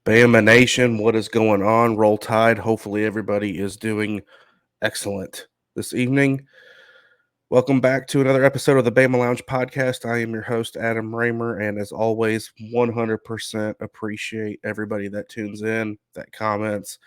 Bama Nation, what is going on? Roll Tide. Hopefully, everybody is doing excellent this evening. Welcome back to another episode of the Bama Lounge podcast. I am your host, Adam Raymer, and as always, 100% appreciate everybody that tunes in, that comments,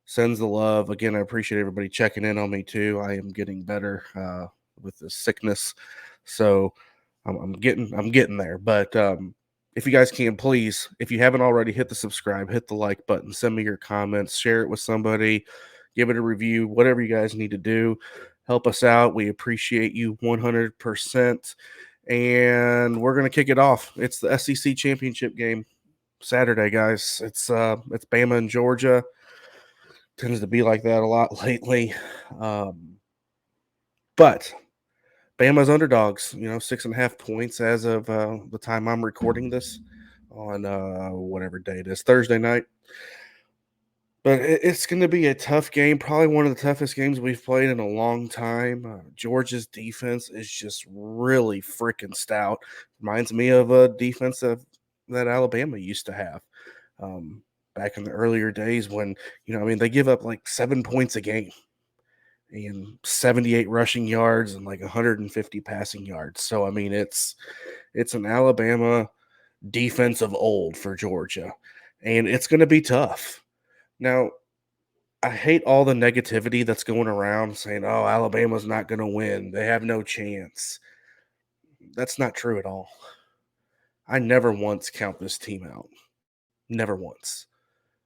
sends the love. Again, I appreciate everybody checking in on me too. I am getting better with this sickness, so I'm getting there. But if you guys can, please, if you haven't already, hit the subscribe, hit the like button, send me your comments, share it with somebody, give it a review, whatever you guys need to do. Help us out. We appreciate you 100%. And we're gonna kick it off. It's the SEC championship game Saturday, guys. It's Bama and Georgia. Tends to be like that a lot lately. But Bama's underdogs, 6.5 points as of the time I'm recording this on whatever day it is, Thursday night. But it's going to be a tough game, probably one of the toughest games we've played in a long time. Georgia's defense is just really freaking stout. Reminds me of a defense that Alabama used to have back in the earlier days when, they give up like 7 points a game and 78 rushing yards and like 150 passing yards. So it's an Alabama defense of old for Georgia, and it's going to be tough. Now, I hate all the negativity that's going around saying, "Oh, Alabama's not going to win. They have no chance." That's not true at all. I never once count this team out. Never once.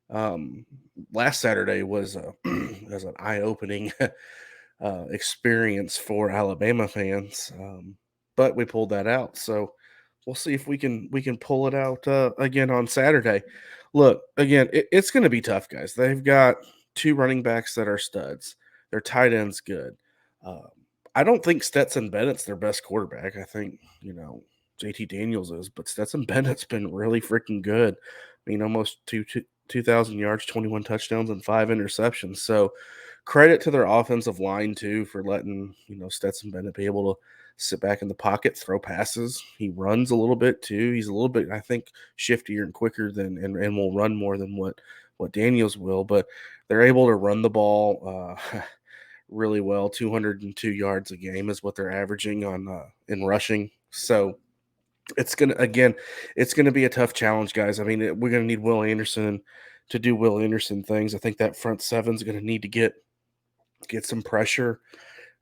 Um, Last Saturday was was an eye-opening experience for Alabama fans, but we pulled that out. So we'll see if we can pull it out again on Saturday. Look, again, it's going to be tough, guys. They've got two running backs that are studs. Their tight end's good. Um, I don't think Stetson Bennett's their best quarterback. I think JT Daniels is, but Stetson Bennett's been really freaking good. I mean, almost 2,000 yards, 21 touchdowns, and 5 interceptions. So credit to their offensive line too for letting Stetson Bennett be able to sit back in the pocket, throw passes. He runs a little bit too. He's a little bit, I think, shiftier and quicker than and will run more than what Daniels will. But they're able to run the ball really well. 202 yards a game is what they're averaging on in rushing. So it's gonna be a tough challenge, guys. I mean, we're gonna need Will Anderson to do Will Anderson things. I think that front seven's gonna need to get some pressure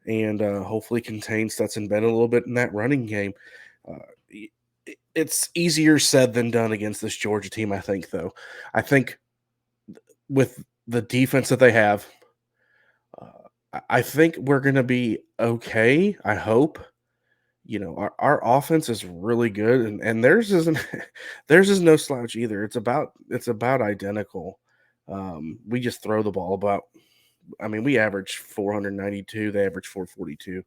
and hopefully contain Stetson Bennett a little bit in that running game. It's easier said than done against this Georgia team, I think, though. I think with the defense that they have, I think we're going to be okay. I hope. Our offense is really good, and theirs isn't theirs is no slouch either. It's about identical. We just throw the ball about. I mean, we average 492. They average 442.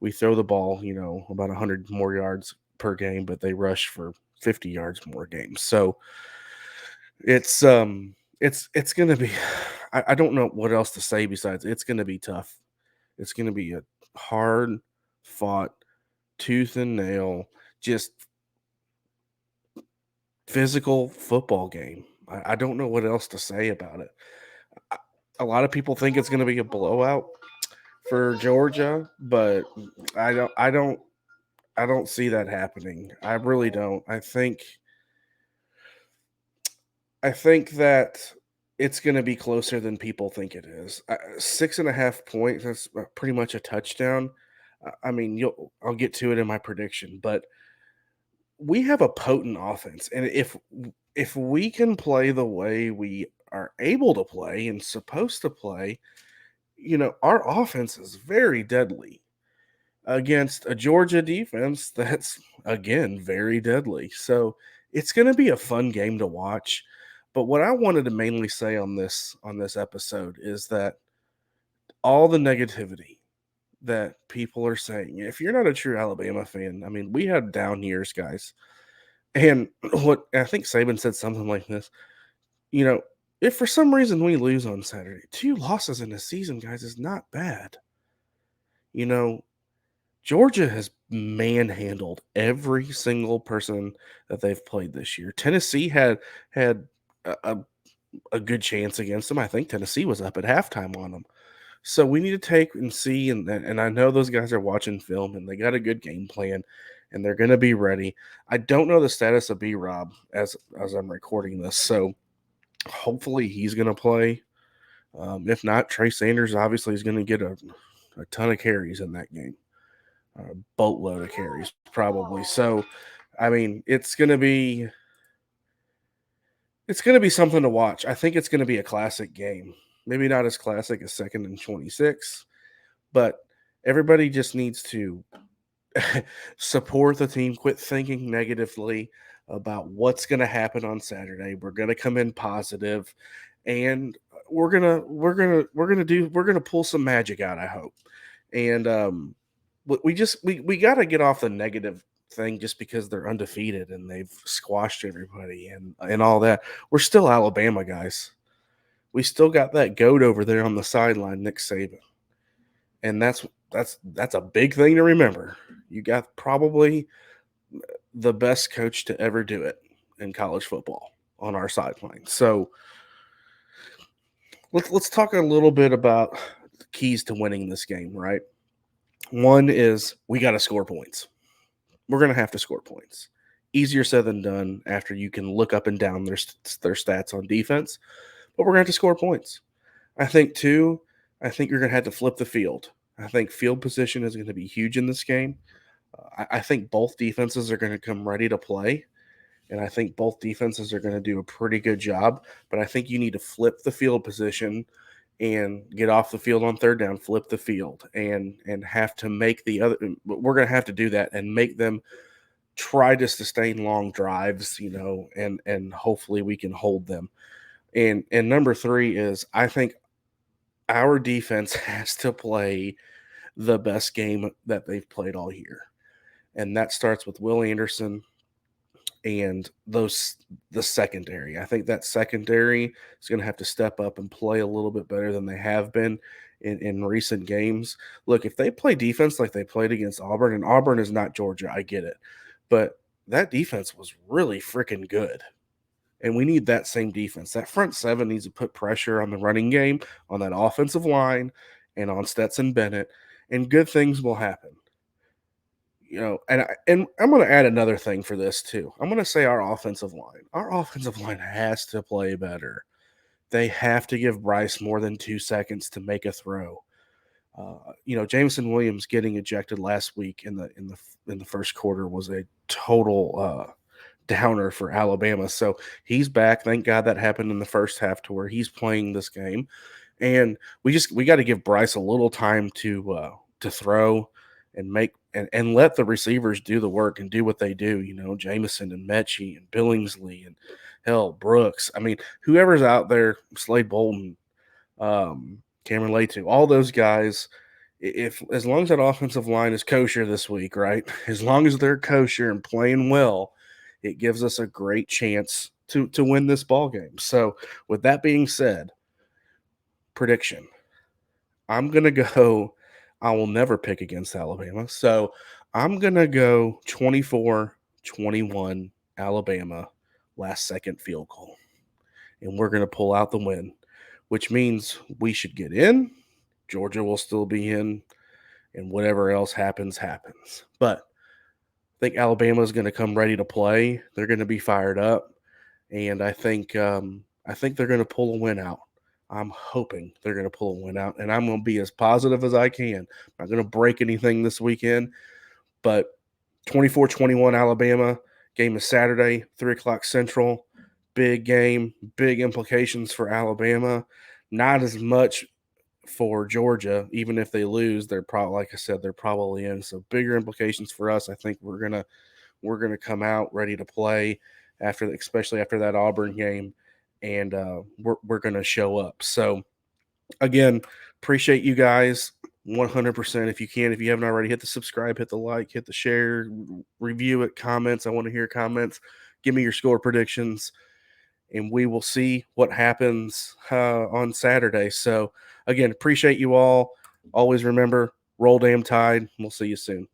We throw the ball, about 100 more yards per game, but they rush for 50 yards more games. So it's gonna be. I don't know what else to say besides it's gonna be tough. It's gonna be a hard fought, tooth and nail, just physical football game. I don't know what else to say about it. I- A lot of people think it's going to be a blowout for Georgia, but I don't. I don't. I don't see that happening. I really don't. I think that it's going to be closer than people think it is. 6.5 points. That's pretty much a touchdown. I mean, I'll get to it in my prediction, but we have a potent offense, and if we can play the way we are able to play and supposed to play, our offense is very deadly against a Georgia defense that's again very deadly. So it's going to be a fun game to watch. But what I wanted to mainly say on this episode is that all the negativity that people are saying, if you're not a true Alabama fan, I mean, we had down years, guys. And what I think Saban said something like this, you know, if for some reason we lose on Saturday, 2 losses in a season, guys, is not bad. You know, Georgia has manhandled every single person that they've played this year. Tennessee had a good chance against them. I think Tennessee was up at halftime on them. So we need to take and see, and I know those guys are watching film and they got a good game plan, and they're going to be ready. I don't know the status of B Rob as I'm recording this, so hopefully he's going to play. If not, Trey Sanders obviously is going to get a ton of carries in that game, a boatload of carries probably. So, I mean, it's gonna be something to watch. I think it's gonna be a classic game. Maybe not as classic as 2nd and 26, but everybody just needs to support the team, quit thinking negatively about what's gonna happen on Saturday. We're gonna come in positive, and we're gonna pull some magic out, I hope. And we gotta get off the negative thing just because they're undefeated and they've squashed everybody and all that. We're still Alabama, guys. We still got that goat over there on the sideline, Nick Saban. And that's a big thing to remember. You got probably the best coach to ever do it in college football on our sideline. So let's talk a little bit about the keys to winning this game, right? One is we got to score points. We're going to have to score points. Easier said than done after you can look up and down their stats on defense, but we're going to have to score points. I think, too, I think you're going to have to flip the field. I think field position is going to be huge in this game. I think both defenses are going to come ready to play, and I think both defenses are going to do a pretty good job, but I think you need to flip the field position and get off the field on third down, flip the field, and have to make the other. We're going to have to do that and make them try to sustain long drives, and hopefully we can hold them. And number three is I think our defense has to play the best game that they've played all year, and that starts with Will Anderson and the secondary. I think that secondary is going to have to step up and play a little bit better than they have been in recent games. Look, if they play defense like they played against Auburn, and Auburn is not Georgia, I get it, but that defense was really freaking good. And we need that same defense. That front seven needs to put pressure on the running game, on that offensive line, and on Stetson Bennett, and good things will happen. And I'm going to add another thing for this too. I'm going to say our offensive line. Our offensive line has to play better. They have to give Bryce more than 2 seconds to make a throw. Jameson Williams getting ejected last week in the first quarter was a total downer for Alabama. So he's back. Thank God that happened in the first half to where he's playing this game. And we got to give Bryce a little time to throw and make and let the receivers do the work and do what they do. Jameson and Mechie and Billingsley and hell Brooks. I mean, whoever's out there, Slade Bolden, Cameron Latu, all those guys. If as long as that offensive line is kosher this week, right? As long as they're kosher and playing well, it gives us a great chance to win this ball game. So, with that being said, prediction. I'm going to go I will never pick against Alabama. So, I'm going to go 24-21 Alabama last second field goal. And we're going to pull out the win, which means we should get in. Georgia will still be in, and whatever else happens. But I think Alabama is going to come ready to play. They're going to be fired up, and I think they're going to pull a win out. I'm hoping they're going to pull a win out, and I'm going to be as positive as I can. I'm not going to break anything this weekend, but 24-21 Alabama. Game is Saturday, 3 o'clock Central. Big game, big implications for Alabama. Not as much for Georgia. Even if they lose, they're probably, like I said, they're probably in. So bigger implications for us. I think we're gonna come out ready to play especially after that Auburn game, and we're gonna show up. So again, appreciate you guys 100%. If you haven't already, hit the subscribe, hit the like, hit the share, review it, comments. I want to hear comments. Give me your score predictions, and we will see what happens on Saturday. So, again, appreciate you all. Always remember, roll damn tide. We'll see you soon.